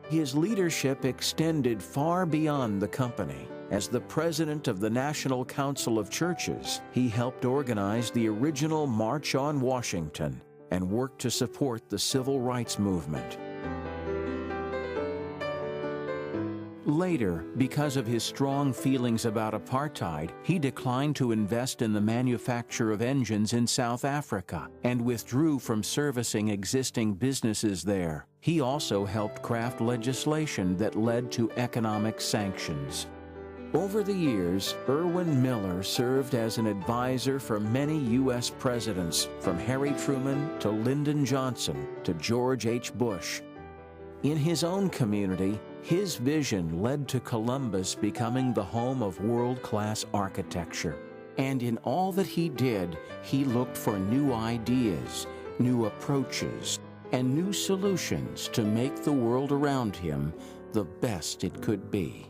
His leadership extended far beyond the company. As the president of the National Council of Churches, he helped organize the original March on Washington and worked to support the civil rights movement. Later, because of his strong feelings about apartheid, he declined to invest in the manufacture of engines in South Africa and withdrew from servicing existing businesses there. He also helped craft legislation that led to economic sanctions. Over the years, Irwin Miller served as an advisor for many U.S. presidents, from Harry Truman to Lyndon Johnson to George H. Bush. In his own community, his vision led to Columbus becoming the home of world-class architecture. And in all that he did, he looked for new ideas, new approaches, and new solutions to make the world around him the best it could be.